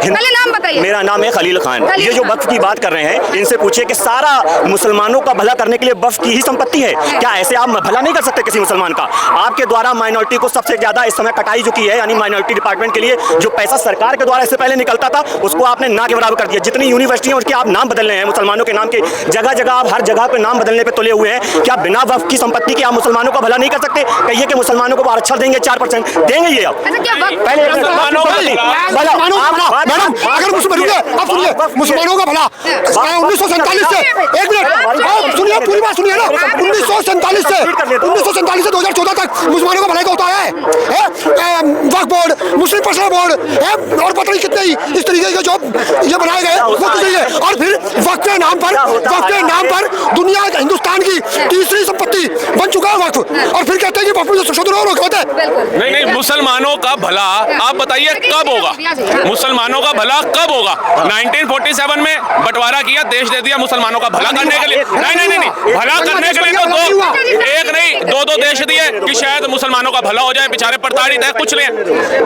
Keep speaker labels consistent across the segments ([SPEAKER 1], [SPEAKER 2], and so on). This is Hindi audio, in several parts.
[SPEAKER 1] पहले नाम बताइए।
[SPEAKER 2] मेरा नाम है खलील खान। ये जो वक्फ की बात कर रहे हैं, इनसे पूछिए कि सारा मुसलमानों का भला करने के लिए वक्फ की ही संपत्ति है क्या? ऐसे आप भला नहीं कर सकते किसी मुसलमान का। आपके द्वारा माइनॉरिटी को सबसे ज्यादा इस समय कटाई जो की है, यानी माइनॉरिटी डिपार्टमेंट के लिए जो पैसा सरकार के द्वारा इससे पहले निकलता था, उसको आपने ना के बराबर कर दिया। जितनी यूनिवर्सिटी है उसके आप नाम बदल रहे हैं मुसलमानों के नाम के, जगह जगह आप हर जगह पे नाम बदलने पे तुले हुए हैं। क्या बिना वक्फ की संपत्ति के आप मुसलमानों का भला नहीं कर सकते? कहिए कि मुसलमानों को आरक्षण देंगे, 4% देंगे ये आप। पहले
[SPEAKER 3] मुसलमानों का भला 1947 से, एक मिनट सुनिए, पूरी बात सुनिए ना। 1947 से 2014 तक मुसलमानों का भलाई होता है। वक्फ बोर्ड, मुस्लिम पर्सनल बोर्ड और पता नहीं कितने इस तरीके के जो ये बनाए गए वो तो सही है। और फिर वक्फ के नाम पर दुनिया हिंदुस्तान की तीसरी संपत्ति बन चुका है वक्फ, और फिर कहते हैं कि वक्फ में संशोधन और होता है।
[SPEAKER 4] नहीं, मुसलमानों का भला आप बताइए कब होगा? मुसलमानों का भला कब होगा? 1947 में बंटवारा किया, देश दे दिया मुसलमानों का भला करने के लिए। नहीं, भला करने के लिए तो एक नहीं दो देश दिए कि शायद मुसलमानों का भला हो जाए, बेचारे प्रताड़ित है, कुछ नहीं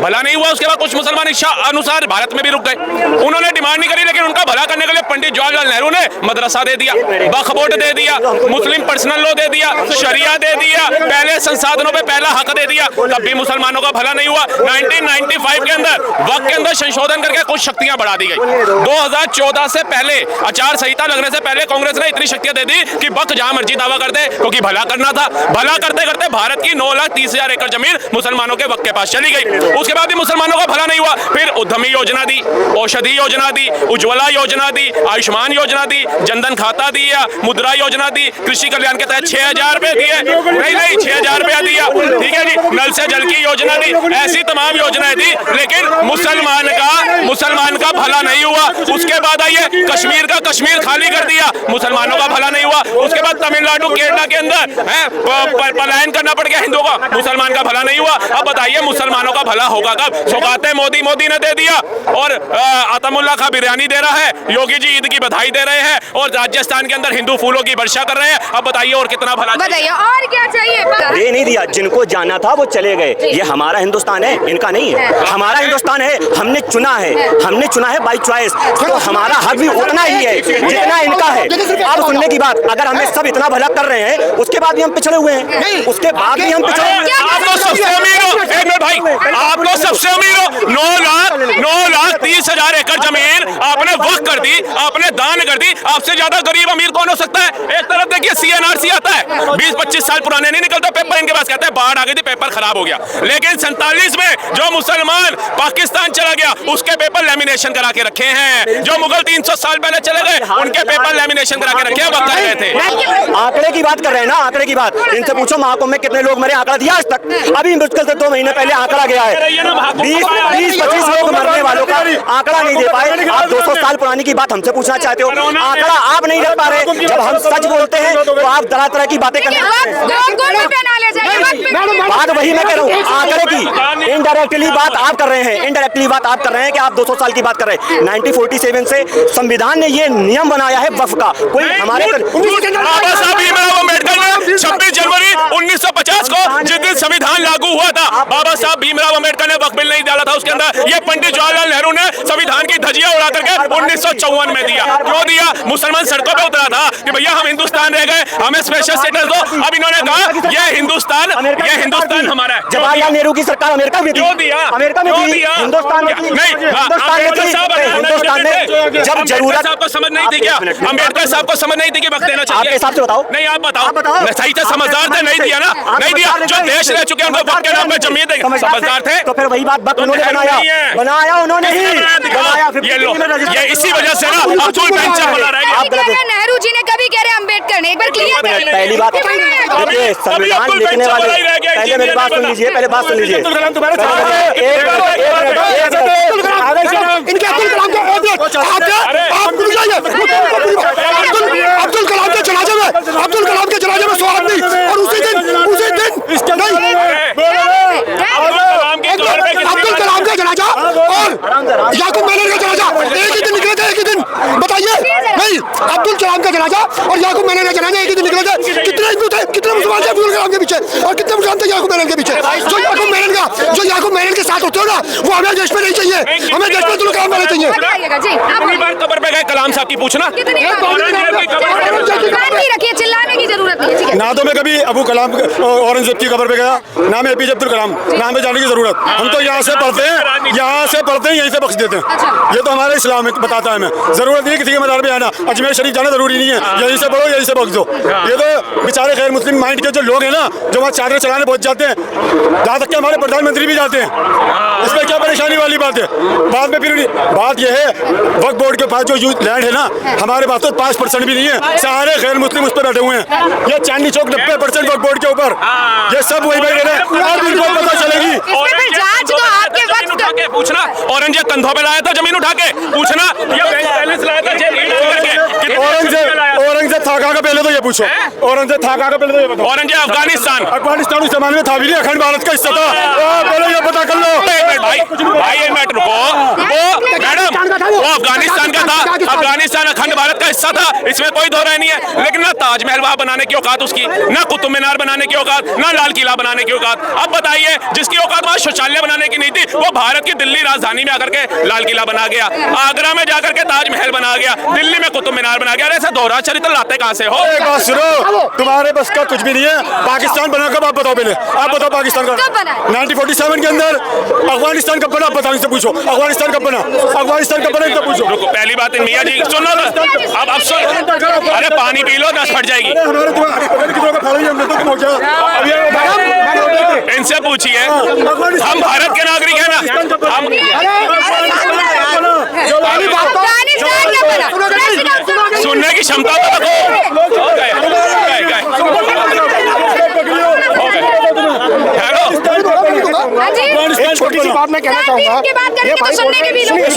[SPEAKER 4] भला नहीं हुआ। उसके बाद कुछ मुसलमान इच्छा अनुसार भारत में भी रुक गए, उन्होंने डिमांड नहीं करी, लेकिन उनका भला करने के लिए पंडित जवाहरलाल नेहरू ने मदरसा दे दिया, वक्फ बोर्ड दे दिया, मुस्लिम पर्सनल लॉ दे दिया, शरिया दे दिया, पहले संसाधनों पे पहला हक दे दिया, तब भी मुसलमानों का भला नहीं हुआ। 1995 के अंदर वक्फ के अंदर संशोधन करके कुछ शक्तियां बढ़ा दी गई। 2014 से पहले आचार संहिता लगने से पहले कांग्रेस ने इतनी शक्तियां दे दी कि वक्फ जहां मर्जी दावा कर दे, क्योंकि भला करना था। भला करते करते भारत की 9,30,000 एकड़ जमीन मुसलमानों के वक्फ के पास चली गई। उसके बाद भी मुसलमानों का भला नहीं हुआ। फिर उद्यमी योजना दी, औषधि योजना दी, उज्ज्वला योजना दी, आयुष्मान योजना दी, जनधन खाता दिया, मुद्रा योजना दी, कृषि कल्याण के तहत 6,000 रुपए दिए, नहीं 6,000 रुपया दिया, ठीक है जी, नल से जल की योजना दी, ऐसी तमाम योजनाएं दी, लेकिन मुसलमान का भला नहीं हुआ। उसके बाद आइए कश्मीर खाली कर दिया, मुसलमानों का भला नहीं हुआ। उसके बाद तमिलनाडु केरला के अंदर पलायन करना पड़ गया हिंदुओं का, मुसलमान का भला नहीं हुआ। अब बताइए मुसलमानों का भला होगा कब? सौगातें मोदी ने दे दिया, और आतमुल्ला खा बिरयानी दे रहा है, योगी जी ईद की बधाई दे रहे हैं, और राजस्थान के अंदर हिंदू फूलों की वर्षा कर रहे हैं। अब बताइए और कितना भला
[SPEAKER 1] बताइए, और क्या चाहिए?
[SPEAKER 2] दे नहीं दिया, जिनको जाना था वो चले गए। ये हमारा हिंदुस्तान है, इनका नहीं है। हमारा हिंदुस्तान है, हमने चुना है बाई चॉइस, तो हमारा हक भी उतना ही है जितना इनका है। अब सुनने की बात, अगर हमें सब इतना भला कर रहे हैं, उसके बाद भी हम पिछड़े हुए हैं, उसके बाद भी हम पिछड़े हुए हैं।
[SPEAKER 4] आप तो सबसे अमीर हो, एक मिनट भाई, आप तो सबसे अमीर हो। 9,30,000 एकड़ जमीन आपने वक्फ कर दी, आपने दान कर दी। आपसे ज्यादा गरीब अमीर कौन हो सकता है? एक तरफ देखिए CNRC आता है, 20-25 साल पुराने नहीं निकलता पेपर, इनके पास कहते हैं बाढ़ आ गई थी, पेपर खराब हो गया। लेकिन 47 में जो मुसलमान पाकिस्तान चला गया, उसके पेपर लेमिनेशन करा के रखे हैं। जो मुगल 300 साल पहले चले गए, उनके पेपर लेमिनेशन करा के रखे हैं, वक्त गए थे।
[SPEAKER 2] आंकड़े की बात कर रहे हैं ना, आंकड़े की बात, इनसे पूछो महाकुंभ में कितने लोग मरे, आंकड़ा दिया आज तक? अभी मुश्किल से 2 महीने पहले आंकड़ा गया है, 20-25 लोग मरने वालों का आंकड़ा नहीं दे पाए। आप 200 साल पुरानी की बात हमसे पूछना चाहते हो, आंकड़ा आप नहीं रख पा रहे। जब हम सच बोलते हैं तो आप तरह की बातें करते हैं। बात वही मैं कह रहा हूँ, आंकड़े की इनडायरेक्टली बात आप कर रहे हैं, कि आप 200 साल की बात कर रहे हैं। 1947 से संविधान ने ये नियम बनाया है वक्फ का। कोई हमारे
[SPEAKER 4] 26 जनवरी 1950 को जिस दिन संविधान लागू हुआ था, बाबा साहब भीमराव अम्बेडकर ने वक्फ बिल नहीं डाला था उसके अंदर। ये पंडित जवाहरलाल नेहरू ने संविधान की धज्जियां उड़ा करके 1954 में दिया। क्यों दिया? मुसलमान सड़कों पे उतरा था कि भैया हम हिंदुस्तान रह गए, हमें स्पेशल स्टेटस दो। अब इन्होंने कहा ये हिंदुस्तान हमारा है।
[SPEAKER 2] जवाहरलाल नेहरू की सरकार अमेरिका में
[SPEAKER 4] क्यों दिया?
[SPEAKER 2] अमेरिका में दिया, हिंदुस्तान में नहीं, हिंदुस्तान में जब जरूरत
[SPEAKER 4] आपको समझ नहीं थी क्या? अम्बेडकर साहब को समझ नहीं थी कि वक्त देना चाहिए?
[SPEAKER 2] आपके हिसाब से बताओ।
[SPEAKER 4] नहीं आप बताओ, सही से समझदार थे, नहीं दिया ना, नहीं दिया। जो देश रह चुके हैं उनको वक्त के नाम पे जमीन देंगे, समझदार थे।
[SPEAKER 2] तो फिर वही बात उन्होंने बनाया उन्होंने ही बनाया।
[SPEAKER 4] ये इसी वजह से ना अब्दुल पेंशन वाला रह गया।
[SPEAKER 1] नेहरू जी ने कभी कह रहे अम्बेडकर ने, एक बार क्लियर करिए।
[SPEAKER 2] पहली बात देखिए, संविधान लिखने वाले, पहले मेरी बात सुन लीजिए, पहले बात सुन लीजिए।
[SPEAKER 3] अब्दुल कलाम के जनाजे में स्वागत नहीं, और उसी दिन अब्दुल कलाम का जनाजा और याकूब मेनन का जनाजा एक ही दिन निकले थे, एक ही दिन। बताइए, नहीं, अब्दुल कलाम का जनाजा और याकूब मेनन का जनाजा एक ही दिन निकले थे। कितने हिंदू थे, कितने मुसलमान थे अब्दुल कलाम के पीछे, और कितने मुसलमान थे याकूब मेनन के पीछे? जो याकूब मेनन के साथ होते हो ना, वो हमें देश में नहीं चाहिए, हमें देश में अब्दुल कलाम वाले चाहिए। है।
[SPEAKER 1] बताइएगा जी, आप
[SPEAKER 4] कितनी बार कब्र पे गए कलाम साहब की पूछना।
[SPEAKER 1] कितनी बार?
[SPEAKER 4] औरंगजेब की कब्र पे
[SPEAKER 1] बात नहीं रखिए, चिल्लाने की जरूरत नहीं है, ठीक है।
[SPEAKER 3] ना तो मैं कभी अबू कलाम औरंगजेब की कब्र पे गया, ना मैं एपीजे अब्दुल कलाम, ना हमें जाने की जरूरत। हम तो यहाँ से पढ़ते हैं, यहाँ से पढ़ते हैं, यहीं से बख्श देते हैं।
[SPEAKER 1] अच्छा।
[SPEAKER 3] ये तो हमारे इस्लाम में बताता है। हमें जरूरत नहीं है किसी के मज़ार पे आना, अजमेर शरीफ जाना जरूरी नहीं है, यहीं से पढ़ो, यहीं से बख्श दो। ये तो बेचारे गैर मुस्लिम माइंड के जो लोग हैं ना, जो वहाँ चादर चलाने पहुँच जाते हैं, जहाँ तक कि हमारे प्रधानमंत्री भी जाते हैं। इसमें क्या परेशानी वाली बात है? बाद में फिर बात यह है, वक्फ बोर्ड के पास जो लैंड है ना, हमारे पास तो 5% भी नहीं है, सारे गैर मुस्लिम उस पर बैठे हुए हैं। ये चांदनी चौक 90% वक्फ बोर्ड के ऊपर, ये सब वही बैठे हैं। अब इनको पता चलेगी।
[SPEAKER 1] इसमें फिर जांच तो आपके वक्त
[SPEAKER 4] उठा के पूछना, औरंगजेब कंधों पे लाया था जमीन उठा के पूछना, या बैंक बैलेंस लाया था जेब ईंट करके।
[SPEAKER 3] औरंगजेब था कहाँ का, पहले तो ये पूछो। औरंगजेब था कहाँ का, पहले तो ये बताओ।
[SPEAKER 4] औरंगजेब
[SPEAKER 3] अफगानिस्तान उस जमाने में था भी नहीं, अखंड भारत का हिस्सा था। पहले ये पता कर लो।
[SPEAKER 4] भाई एक मिनट रुको, वो मैडम वो अफगानिस्तान का था, अफगानिस्तान अखंड भारत का हिस्सा था, इसमें कोई दो राय नहीं है। लेकिन ना ताजमहल वहां बनाने की औकात उसकी, ना कुतुब मीनार बनाने की औकात, ना लाल किला बनाने की औकात। अब बताइए, जिसकी औकात वहां शौचालय बनाने की नहीं थी, वो भारत की दिल्ली राजधानी में आकर के लाल किला बना गया, आगरा में जाकर के ताजमहल बना गया, दिल्ली में कुतुब मीनार बना गया। ऐसा दोहरा चरित्र लाते कहां से हो?
[SPEAKER 3] एक बात सुनो, तुम्हारे बस का कुछ भी नहीं है। पाकिस्तान बना कब, आप बताओ पहले, आप बताओ पाकिस्तान का
[SPEAKER 1] कब बना?
[SPEAKER 3] 1947 के अंदर। अफगानिस्तान कब बना, आप बताओ, इनसे पूछो। अफगानिस्तान कब बना, अफगानिस्तान कब बना, इनसे पूछो।
[SPEAKER 4] रुको, पहली बात मियां जी सुनो, अब सुन, अरे पानी पी लो, नस फट जाएगी। इनसे पूछिए, हम भारत के नागरिक हैं ना, हम
[SPEAKER 1] अफगानिस्तान क्या बना?
[SPEAKER 4] सुनने की क्षमता तो रखो। हो गए। हेलो,
[SPEAKER 1] हाँ जी?
[SPEAKER 3] एक छोटी सी बात मैं कहना चाहूंगा,
[SPEAKER 1] की बात करेंगे तो सुनने के भी लोग। आप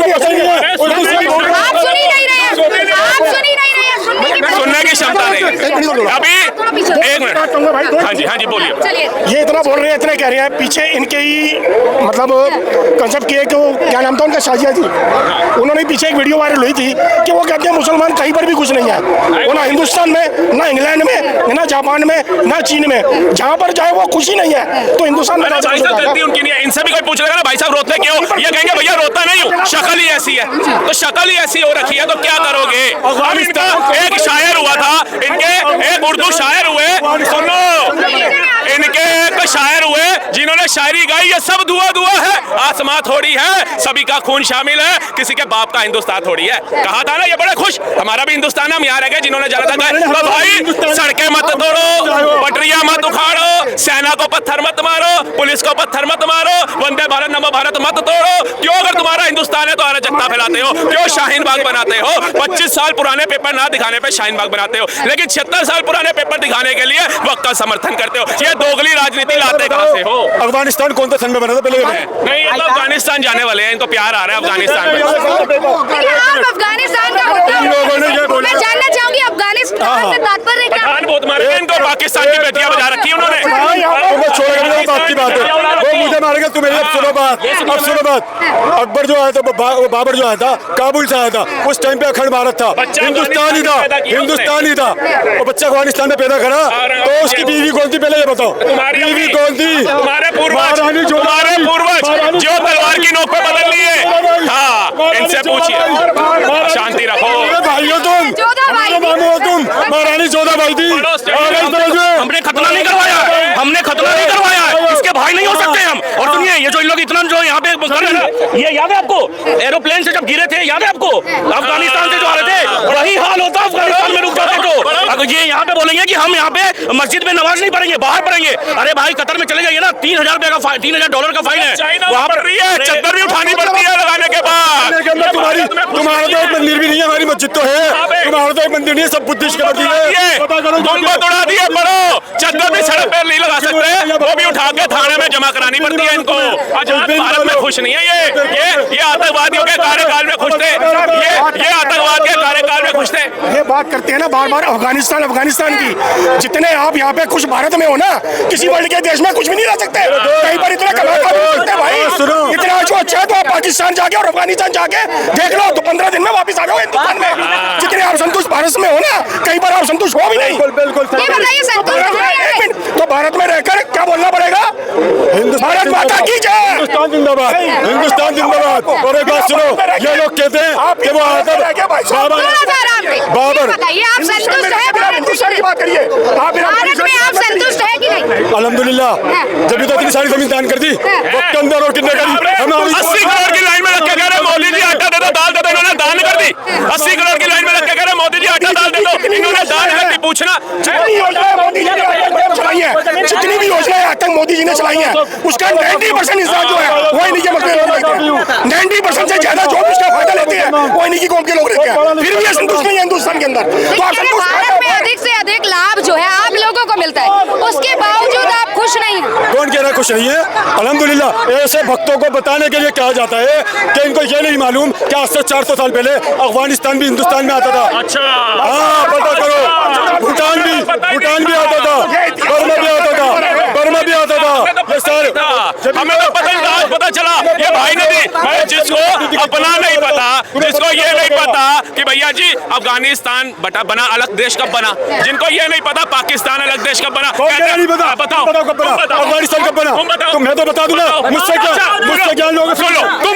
[SPEAKER 1] सुन ही नहीं रहे हैं, आप सुन ही नहीं रहे हैं,
[SPEAKER 4] सुनने की क्षमता नहीं। अभी एक मिनट, हाँ जी बोलिए।
[SPEAKER 1] चलिए,
[SPEAKER 5] ये इतना बोल रहे हैं, इतने कह रहे हैं, पीछे इनके ही मतलब कंसेप्ट किए कि वो क्या नाम था उनका, शाजिया जी, उन्होंने पीछे एक वीडियो वायरल हुई थी कि वो कहते हैं मुसलमान कहीं पर भी कुछ नहीं है, वो ना हिंदुस्तान में, ना इंग्लैंड में, ना जापान में, ना चीन में, जहाँ पर जाए वो खुशी नहीं है। तो हिंदुस्तान में
[SPEAKER 4] भाई साहब गलती उनकी नहीं है, इनसे भी कोई पूछ लेगा ना भाई साहब रोते क्यों, ये कहेंगे भैया रोता नहीं हूँ, शक्ल ही ऐसी है। तो शक्ल ही ऐसी हो रखी है तो क्या करोगे? अब इनका एक शायर हुआ था, इनके एक उर्दू शायर हुए, सुनो, इनके एक शायर हुए जिन्होंने शायरी गाई, ये सब दुआ दुआ है, आसमां थोड़ी है, सभी का खून शामिल है, किसी के बाप का हिंदुस्तान थोड़ी है। कहा था ना ये बड़े खुश, हमारा भी हिंदुस्तान, हम यहाँ रह गए, जिन्होंने जाना था तो भाई सड़कें मत तोड़ो, पटरियां मत उखाड़ो, सेना को पत्थर मत मारो, पुलिस को पत्थर मत मारो, वंदे भारत नमो भारत मत तोड़ो। क्यों, अगर तुम्हारा हिंदुस्तान है तो अराजकता फैलाते हो? क्यों शाहीन बाग बनाते हो? 25 साल पुराने पेपर ना दिखाने पे शाहीन बाग बनाते हो, लेकिन 76 साल पुराने पेपर दिखाने के लिए वक्त का समर्थन करते हो। ये दोगली राजनीति लाते कहां से हो?
[SPEAKER 3] अफगानिस्तान कौन सा सन में बना था पहले?
[SPEAKER 4] नहीं, ये तो अफगानिस्तान जाने वाले हैं, इनको प्यार आ रहा है अफगानिस्तान में।
[SPEAKER 1] आप अफगानिस्तान का होता है, मैं जानना चाहूंगी अफगानिस्तान से तात्पर्य क्या?
[SPEAKER 4] पठान बहुत मारे हैं इनको, पाकिस्तान की बेटियां बजा रखी है उन्होंने।
[SPEAKER 3] बात की बात है, वो मुझे मारेगा, तुम मेरी अब सुनो बात। अकबर जो आया था, बाबर जो आया था, काबुल से आया था, उस टाइम पे अखंड भारत था, हिंदुस्तान ही था, वो बच्चा अफगानिस्तान में पैदा करा, तो उसकी बीवी कौन थी पहले ये बताओ? बीवी कौन थी?
[SPEAKER 4] तुम्हारे पूर्वज जो तलवार की नोक पे बदल लिए। हाँ, इनसे पूछिए, शांति रखो
[SPEAKER 3] भाइयों, तुम महारानी जोधा भाई थी।
[SPEAKER 6] हमने खतना नहीं करवाया, इसके भाई नहीं हो सकते हम। और सुनिए, ये जो इन लोग इतना जो यहाँ पे कर रहे हैं, ये याद है आपको? एरोप्लेन से जब गिरे थे, याद है आपको? अफगानिस्तान से जो आ रहे थे, वही हाल होता अफगानिस्तान में रुक जाते तो। अगर ये यहाँ पे बोलेंगे कि हम यहाँ पे मस्जिद में नमाज नहीं पढ़ेंगे, बाहर पढ़ेंगे, अरे भाई कतर में चले जाइए ना, $3000 का फाइन है,
[SPEAKER 4] वहाँ पर रही है, चद्दर भी उठानी पड़ती है लगाने के बाद।
[SPEAKER 3] तुम्हारा तो एक मंदिर भी नहीं है, हमारी मस्जिद तो है, तुम्हारा तो एक मंदिर नहीं है, सब बुद्धिस्ट के मंदिर है।
[SPEAKER 4] तुमको तोड़ा दिए, पढ़ो, चद्दर भी सड़क पे नहीं लगा सकते, वो भी उठा के थाने में जमा करानी पड़ती है इनको। आजाद भारत में खुश नहीं है ये आतंकवादियों के कार्यकाल में खुश थे, ये आतंकवाद के कार्यकाल में खुश थे।
[SPEAKER 5] ये बात करते हैं ना बार बार अफगानिस्तान की, जितने आप यहाँ पे खुश भारत में हो ना, किसी वर्ल्ड के देश में कुछ भी नहीं रह सकते, कहीं पर इतना कमाते भाई, इतना जो अच्छा है तो आप पाकिस्तान जाके और अफगानिस्तान जाके देख लो, तो 15 दिन में वापिस आ जाओ हिंदुस्तान में। जितने आप संतुष्ट भारत में हो ना, कहीं पर आप संतुष्ट हो भी नहीं।
[SPEAKER 1] ये बताइए संतुष्ट है?
[SPEAKER 5] तो भारत में रहकर क्या बोलना पड़ेगा? भारत माता की जय।
[SPEAKER 3] हिंदुस्तान जिंदाबाद, हिंदुस्तान जिंदाबाद। और एक बात सुनो, ये लोग कहते हैं कि वो बाबर,
[SPEAKER 1] बताइए आप संतुष्ट है
[SPEAKER 5] हिंदुस्तान की बात करिए आप।
[SPEAKER 1] भारत में आप संतुष्ट है कि नहीं?
[SPEAKER 3] अल्हम्दुलिल्लाह, जब तो इतनी सारी जमीन दान कर दी, वक्त के अंदर और कितने करी, हमें
[SPEAKER 4] 80 करोड़ की लाइन में लग के कह रहे मोदी जी आटा दे दो दाल दे दो, इन्होंने दान कर दी। 80 करोड़ की लाइन में लग के कह रहे मोदी जी आटा दाल दे दो, इन्होंने दान कर दी। पूछना
[SPEAKER 5] जितनी योजनाएं मोदी जी ने चलाई है, जितनी भी योजनाएं आज तक मोदी जी ने चलाई है, उसका 90% हिस्सा जो है वो इन्हीं के मसले लोग लेते हैं। 90% से ज्यादा जो भी उसका फायदा लेते हैं वो इन्हीं की कौम के लोग लेते हैं। फिर भी ये संतुष्ट नहीं है हिंदुस्तान के अंदर। तो आप
[SPEAKER 1] लेकिन भारत में अधिक से अधिक लाभ जो है आप लोगों को मिलता है, उसके बावजूद आप खुश नहीं हैं।
[SPEAKER 3] कौन कह रहा है खुश नहीं है? अल्हम्दुलिल्लाह, ऐसे भक्तों को बताने के लिए कहा जाता है कि इनको ये नहीं मालूम कि आज से 400 साल पहले अफगानिस्तान भी हिंदुस्तान में आता था।
[SPEAKER 4] अच्छा,
[SPEAKER 3] हाँ, पता करो, भूटान भी आता था, बर्मा भी आता था, बर्मा भी आता था। ये सारे
[SPEAKER 4] हमें तो पता नहीं, आज पता चला ये भाई ने दी। मैं जिसको अपना नहीं पता, जिसको ये नहीं पता कि भैया जी अफगानिस्तान बना अलग देश कब बना, जिनको ये नहीं पता पाकिस्तान अलग देश कब बना,
[SPEAKER 3] नहीं पता,
[SPEAKER 4] बताओ
[SPEAKER 3] कब बना, अफगानिस्तान कब बना, तुम मैं तो बता दूंगा, मुझसे क्या लोग
[SPEAKER 4] सुनो, तुम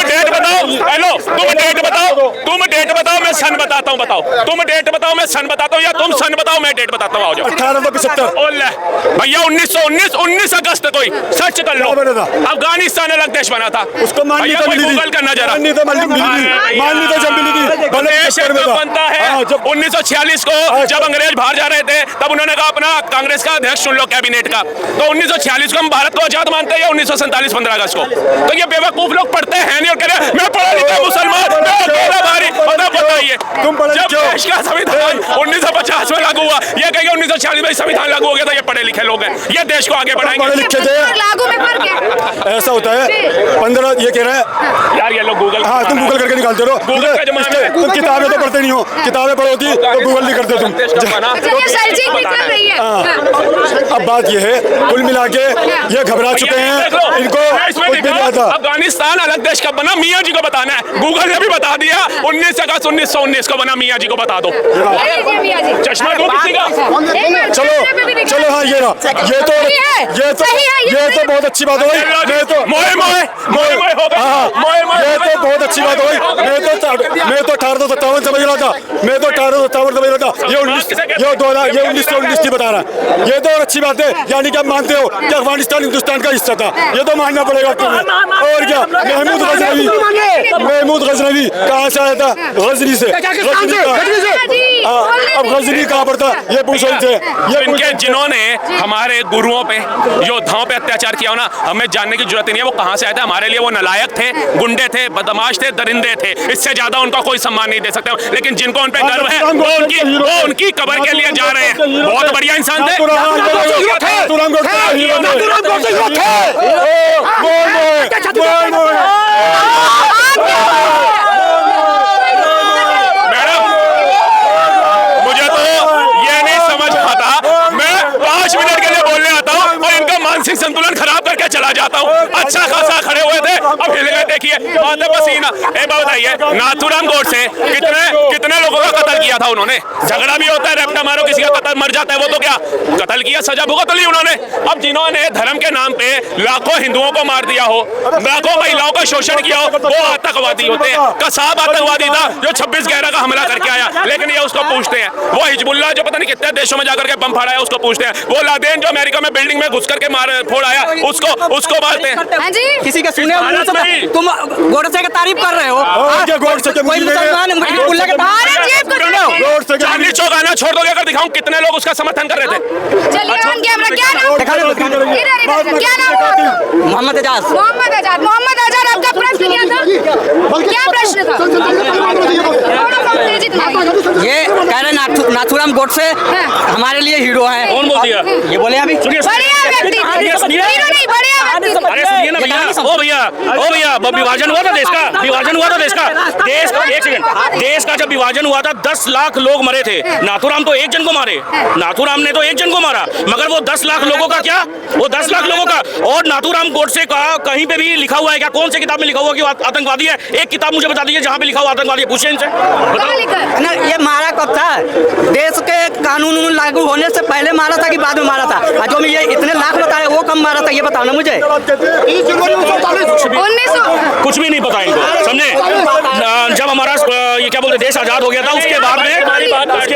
[SPEAKER 4] डेट बताओ, हेलो तुम डेट बताओ, तुम डेट बताओ, मैं सन बताता हूँ, बताओ तुम डेट बताओ, मैं सन बताता हूँ, या तुम सन बताओ मैं डेट बताता हूँ। आओ जाओ।
[SPEAKER 3] 1875
[SPEAKER 4] भैया 1919 अगस्त को ही सच कर लो, अफगानिस्तान अलग देश बना था।
[SPEAKER 3] उसको मान्यता मिली थी,
[SPEAKER 4] गूगल करना जरा,
[SPEAKER 3] मान्यता जब मिली थी,
[SPEAKER 4] देश बनता है 1946 को जब अंग्रेज बाहर जा रहे थे, तब उन्होंने कहा अपना कांग्रेस का अध्यक्ष चुन लो कैबिनेट का। तो 1946 को हम भारत को आजाद मानते हैं, 1947 15 अगस्त को। तो ये बेवकूफ लोग पढ़ते हैं नहीं और कह रहे हैं मैं पढ़ा लिखा मुसलमान, मैं अकेला भारी। बताइए जब देश का संविधान 1950 में लागू हुआ, ये कहेंगे 1946 में संविधान लागू हो गया था, ये पढ़े लिखे लोग हैं, ये देश को आगे बढ़ाएंगे।
[SPEAKER 1] लागू में फर्क है।
[SPEAKER 3] ऐसा होता है 15 ये कह रहे हैं
[SPEAKER 4] यार ये लोग गूगल,
[SPEAKER 3] हाँ तुम गूगल करके निकालते रहो, तुम किताबें तो पढ़ते नहीं हो, किताबें पढ़ोती तो गूगल नहीं करते तुम।
[SPEAKER 1] सर्चिंग भी कर रही है।
[SPEAKER 3] अब बात ये है, कुल मिला के ये घबरा चुके हैं, इनको कुछ भी नहीं आता।
[SPEAKER 4] अफगानिस्तान अलग देश कब बना मियाँ जी को बताना है, गूगल ने भी बता दिया 19 अगस्त 1919 को बना, मियाँ जी को बता दो। चश्मा दो किसी का।
[SPEAKER 3] चलो हाँ ये रहा, ये तो बहुत अच्छी बात हुई। मैं तो ये तो बहुत अच्छी बात हुई। मैं तो 1857 समझ रहा था, समझ रहा था। ये 1919 की बता रहा है। ये तो और अच्छी बात है, यानी कि आप मानते हो कि अफगानिस्तान हिंदुस्तान का हिस्सा था, ये तो मानना पड़ेगा तुम्हें। और क्या, महमूद गजनवी कहाँ से आया था? गजनी से। अब गजनी कहाँ पर था ये पूछो इनसे।
[SPEAKER 4] इनके जिन्होंने हमारे गुरुओं पे, योद्धाओं पे अत्याचार किया हो ना, हमें जानने की जरूरत नहीं है वो कहाँ से आए थे। हमारे लिए वो नालायक थे, गुंडे थे, बदमाश थे, दरिंदे थे। इससे ज्यादा उनका कोई सम्मान नहीं दे सकते। लेकिन जिनको उन पे गर्व है वो उनकी कब्र के लिए जा रहे हैं। बहुत बढ़िया इंसान थे। मैडम मुझे तो ये नहीं समझ आता, मैं 5 मिनट के लिए बोलने आता हूँ और इनका मानसिक संतुलन खराब करके चला जाता हूँ। अच्छा खासा खड़े हुए थे, अब हिल गए। देखिए बात है पसीना। एक बात बताइए, नाथूराम गोडसे कितने लोगों का कत्ल किया था उन्होंने? झगड़ा भी होता है, रैप्टा मारो किसी का कत्ल मर जाता है, वो तो क्या कत्ल किया, सजा भुगत ली उन्होंने। अब जिन्होंने धर्म के नाम पे लाखों हिंदुओं को मार दिया हो, लाखों महिलाओं का शोषण किया हो, वो आतंकवादी होते हैं। कसाब आतंकवादी था जो 26/11 का हमला करके आया, लेकिन ये उसको पूछते हैं। वो हिजबुल्लाह जो पता नहीं कितने देशों में जाकर के बम फाड़ा है, उसको पूछते हैं। वो लादेन जो अमेरिका में बिल्डिंग में घुस करके मार फोड़ आया, उसको मारते हैं।
[SPEAKER 7] किसी का सुने तुम गोडसे की तारीफ कर रहे हो?
[SPEAKER 4] चांदनी चौक आना छोड़ दोगे अगर दिखाऊं कितने लोग उसका समर्थन कर रहे थे।
[SPEAKER 7] मोहम्मद एजाज
[SPEAKER 1] आपका प्रश्न क्या था? क्या प्रश्न था?
[SPEAKER 7] ये कह रहे नाथूराम गोडसे हमारे लिए हीरो हैं।
[SPEAKER 6] कौन बोल दिया?
[SPEAKER 7] ये बोले अभी
[SPEAKER 6] अरे सुनिए ना भैया, ओ भैया विभाजन हुआ था देश का, एक सेकंड, देश का जब विभाजन हुआ था 10 लाख लोग मरे थे। नाथूराम तो एक जन को मारे, नाथूराम ने तो एक जन को मारा, मगर वो 10 लाख लोगों का क्या, वो 10 लाख लोगों का। और नाथूराम गोडसे का कहीं पे भी लिखा हुआ है क्या? कौन सी किताब में लिखा हुआ कि आतंकवादी है? एक किताब मुझे बता दीजिए जहाँ पे लिखा हुआ आतंकवादी है, पूछिए इनसे।
[SPEAKER 7] ये मारा कब था? देश के कानून लागू होने से पहले मारा था कि बाद में मारा था? और जो ये इतने लाख बताए वो कम मारा था, ये बताओ ना मुझे।
[SPEAKER 1] 1900
[SPEAKER 6] कुछ भी नहीं पता इनको, समझे? जब हमारा ये क्या बोलते देश आजाद हो गया था उसके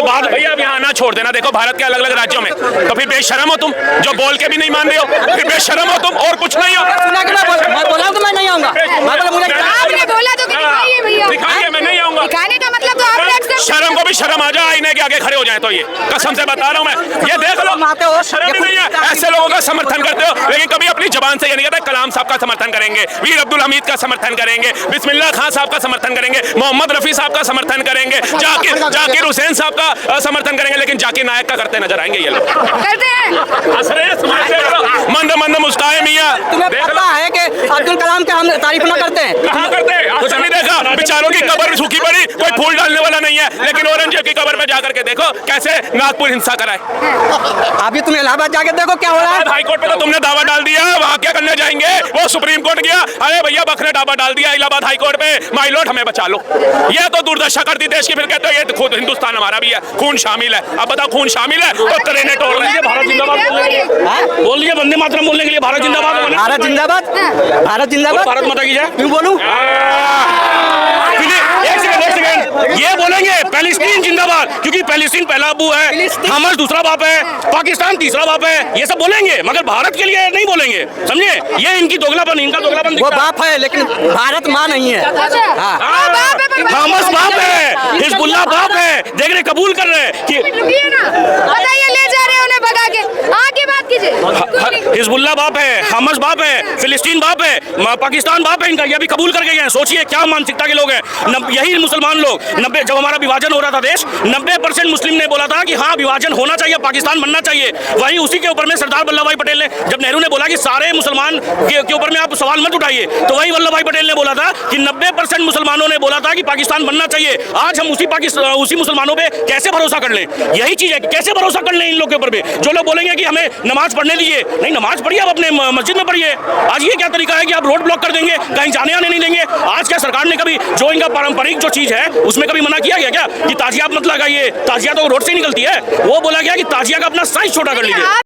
[SPEAKER 6] बाद
[SPEAKER 4] भैया अब यहाँ ना छोड़ देना। देखो भारत के अलग अलग राज्यों में तो फिर बेशरम हो तुम, जो बोल के भी नहीं मान रहे हो, फिर बेशरम हो तुम और कुछ नहीं हो।
[SPEAKER 7] मैं बोला तो मैं नहीं आऊंगा,
[SPEAKER 1] आपने बोला तो कि दिखाइए भैया,
[SPEAKER 4] दिखाइए, मैं नहीं आऊंगा।
[SPEAKER 1] दिखाने का मतलब तो आपने accept
[SPEAKER 4] शर्म को भी शर्म आ जाए, आईने के आगे खड़े हो जाए तो ये कसम से बता रहा हूँ मैं। ये देख लो, शर्म ही नहीं है, ऐसे लोगों का समर्थन करते हो, लेकिन कभी अपनी जबान से ये नहीं कहता कलाम साहब का समर्थन करेंगे, वीर अब्दुल हमीद का समर्थन करेंगे, बिस्मिल्लाह खान साहब का समर्थन करेंगे, मोहम्मद रफी साहब का समर्थन करेंगे, जाकिर हुसैन साहब का समर्थन करेंगे, लेकिन जाकिर नायक का करते नजर आएंगे ये लोग।
[SPEAKER 1] करते हैं।
[SPEAKER 4] मंद मंद मुस्काए मियां।
[SPEAKER 7] तुम्हें पता है कि अब्दुल कलाम के हम तारीफ ना करते हैं?
[SPEAKER 4] कहाँ करते हैं? कुछ नहीं देखा, बेचारों की कब्र सूखी पड़ी, कोई फूल डालने वाला नहीं है, लेकिन औरंगजेब की कब्र पे जाकर के देखो कैसे नागपुर हिंसा कराए।
[SPEAKER 7] अभी तुम इलाहाबाद जाके देखो क्या हो रहा है।
[SPEAKER 4] हाई कोर्ट पे तो तुमने दावा डाल दिया, वहाँ क्या करने जाएंगे? वो सुप्रीम कोर्ट गया, अरे भैया बख ने दावा डाल दिया इलाहाबाद हाई कोर्ट पे, माई लॉर्ड हमें बचा लो। ये तो दुर्दशा करती देश की, फिर कहते हो ये खुद हिंदुस्तान हमारा भी है, खून शामिल है। अब बताओ खून शामिल है तो ट्रेनें तोड़ रही है। भारत जिंदाबाद
[SPEAKER 6] बोल लीजिए, वंदे मातरम बोलने के लिए भारत जिंदाबाद बोले।
[SPEAKER 7] भारत जिंदाबाद, भारत जिंदाबाद,
[SPEAKER 6] भारत माता की जय।
[SPEAKER 7] क्यों बोलूं?
[SPEAKER 6] एक सेकंड, ये बोलेंगे पैलेस्टीन जिंदाबाद, क्योंकि पैलेस्टीन पहला अबू है, हमास दूसरा बाप है, पाकिस्तान तीसरा बाप है, ये सब बोलेंगे, मगर भारत के लिए नहीं बोलेंगे, समझे? ये इनकी दोगलापन, इनका दोगलापन
[SPEAKER 7] वो बाप है लेकिन भारत माँ नहीं है। हाँ।
[SPEAKER 6] हमास बाप है, हिजबुल्लाह बाप है, देख रहे कबूल कर रहे हैं कि
[SPEAKER 1] रुकिए ना, बताइए ले जा रहे हैं उन्हें भगा के, आगे बात कीजिए।
[SPEAKER 6] हिजबुल्लाह बाप है, हमास बाप है, फिलिस्तीन बाप है, पाकिस्तान बाप है इनका, ये भी कबूल करके गए हैं। सोचिए क्या मानसिकता के लोग हैं। यही मुसलमान लोग 90 जब हमारा विभाजन हो रहा था देश, 90% मुस्लिम ने बोला था कि हाँ विभाजन होना चाहिए, पाकिस्तान बनना चाहिए। वहीं उसी के ऊपर में सरदार वल्लभ भाई पटेल ने, जब नेहरू ने बोला कि सारे मुसलमान के ऊपर में आप सवाल मत उठाइए, तो वही वल्लभ भाई पटेल ने बोला था कि 90% मुसलमानों ने बोला था कि पाकिस्तान बनना चाहिए। आज हम उसी मुसलमानों पे कैसे भरोसा कर लें? यही चीज है कि कैसे भरोसा कर लें इन लोग के ऊपर पे। जो लोग बोलेंगे कि हमें नमाज पढ़ने दीजिए, नहीं नमाज पढ़िए, आप अपने मस्जिद में पढ़िए। आज ये क्या तरीका है कि आप रोड ब्लॉक कर देंगे, कहीं जाने आने नहीं देंगे? आज क्या सरकार ने कभी जो इनका पारंपरिक जो चीज है उसमें कभी मना किया गया क्या कि ताजिया मत लगाइए? ताजिया तो रोड से निकलती है, वो बोला गया कि ताजिया का अपना साइज छोटा कर लीजिए।